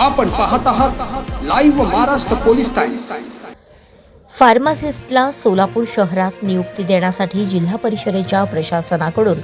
आपण पाहत आहात लाईव्ह महाराष्ट्र पोलीस टाइम्स। फार्मासिस्टला सोलापूर शहरात नियुक्ती देण्यासाठी जिल्हा परिषदेच्या प्रशासनाकडून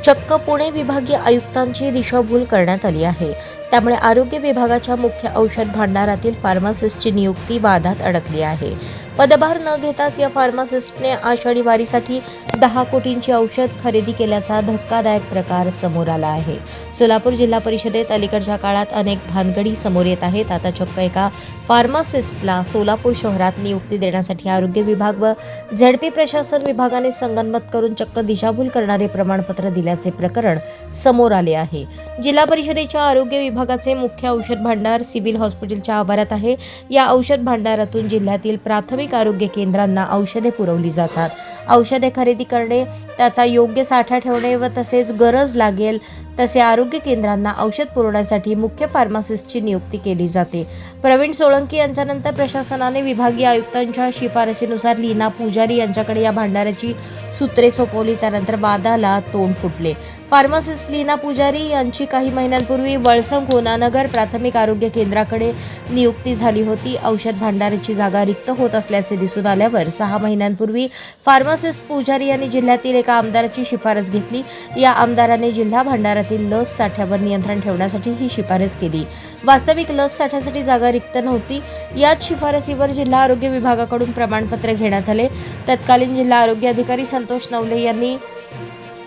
चक्क पुणे विभागीय आयुक्तांची दिशाभूल करण्यात आली आहे। त्यामुळे आरोग्य विभागाच्या मुख्य औषध भांडारातील फार्मासिस्टची नियुक्ती वादात अडकली आहे। पदभार न घेताच या फार्मासिस्टने आषाढी वारीसाठी 10 कोटींची औषध खरेदी केल्याचा धक्कादायक प्रकार समोर आला आहे। सोलापूर जिल्हा परिषदेत अलीकडच्या काळात अनेक भानगडी समोर येत आहेत। आता चक्क एका फार्मासिस्टला सोलापूर शहरात नियुक्ती देण्यासाठी आरोग्य विभाग व झेडपी प्रशासन विभागाने संगनमत करून चक्क दिशाभूल करणारे प्रमाणपत्र दिल्याचे प्रकरण समोर आले आहे। जिल्हा परिषदेच्या आरोग्य विभागाचे मुख्य औषध भांडार सिव्हिल हॉस्पिटलच्या आवारात आहे। या औषध भांडारातून जिल्ह्यातील प्राथमिक आरोग्य केंद्रांना औषधे पुरवली जातात। औषधे खरेदी करणे, त्याचा योग्य साठा ठेवणे व तसेच गरज लागेल तसे आरोग्य केंद्रांना औषध पुरवण्यासाठी मुख्य फार्मासिस्टची नियुक्ती केली जाते। प्रवीण सोळंकी यांच्यानंतर प्रशासनाने विभागीय आयुक्तांच्या शिफारसीनुसार लीना पुजारी यांच्याकडे या भांडाराची सूत्रे सोपवली। त्यानंतर वादाला तोंड फुटले। फार्मासिस्ट लीना पुजारी यांची काही महिन्यांपूर्वी वळसंग होनानगर प्राथमिक आरोग्य केंद्राकडे नियुक्ती झाली होती। औषध भांडाराची जागा रिक्त होत असल्याचे दिसून आल्यावर 6 महिन्यांपूर्वी फार्मासिस्ट पुजारी यांनी जिल्ह्यातील एका आमदाराची शिफारस घेतली। या आमदाराने जिल्हा भांडारातील लस साठ्यावर नियंत्रण ठेवण्यासाठी ही शिफारस केली। वास्तविक लस साठ्यासाठी जागा रिक्त नव्हती। याच शिफारसीवर जिल्हा आरोग्य विभागाकडून प्रमाणपत्र घेण्यात आले। तत्कालीन जिल्हा आरोग्य अधिकारी संतोष नवले यांनी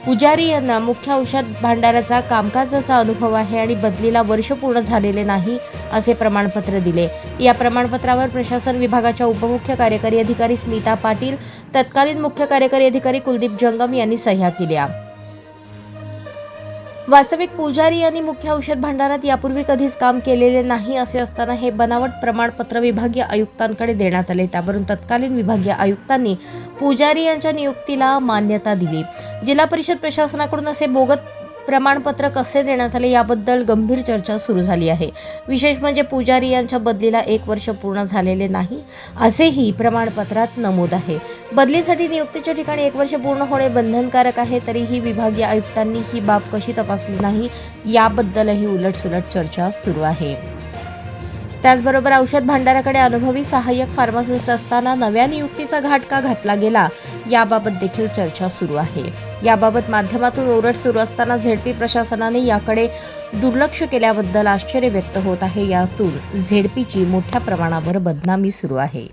पुजारी यांना मुख्य औषध भांडाराचा कामकाजाचा अनुभव आहे आणि बदलीला वर्ष पूर्ण झालेले नाही असे प्रमाणपत्र दिले। या प्रमाणपत्रावर प्रशासन विभागाच्या उपमुख्य कार्यकारी अधिकारी स्मिता पाटील, तत्कालीन मुख्य कार्यकारी अधिकारी कुलदीप जंगम यांनी सह्या केल्या। वास्तविक पुजारी यांनी मुख्य औषध भांडारात यापूर्वी कधीच काम केलेले नाही असे असताना हे बनावट प्रमाणपत्र विभागीय आयुक्तांकडे देण्यात आले। त्यावरून तत्कालीन विभागीय आयुक्तांनी पुजारी यांच्या नियुक्तीला मान्यता दिली। जिल्हा परिषद प्रशासनाकडून असे बोगस प्रमाणपत्र कसे देण्यात आले याबद्दल गंभीर चर्चा सुरू झाली आहे। विशेष म्हणजे पुजारी यांच्या बदलीला 1 वर्ष पूर्ण झालेले नाही असेही प्रमाणपत्रात नमूद आहे। बदलीसाठी नियुक्तीच्या ठिकाणी 1 वर्ष पूर्ण होणे बंधनकारक आहे, तरीही विभागीय आयुक्तांनी ही बाब कशी तपासली नाही याबद्दलही उलटसुलट चर्चा सुरू आहे। त्याचबरोबर औषध भांडाराकडे अनुभवी सहाय्यक फार्मासिस्ट असताना नव्या नियुक्तीचा घाट का घातला गेला याबाबत देखील चर्चा सुरू आहे। याबाबत माध्यमातून ओरड सुरू असताना झेडपी प्रशासनाने याकडे दुर्लक्ष केल्याबद्दल आश्चर्य व्यक्त होत आहे। यातून झेडपीची मोठ्या प्रमाणावर बदनामी सुरू आहे।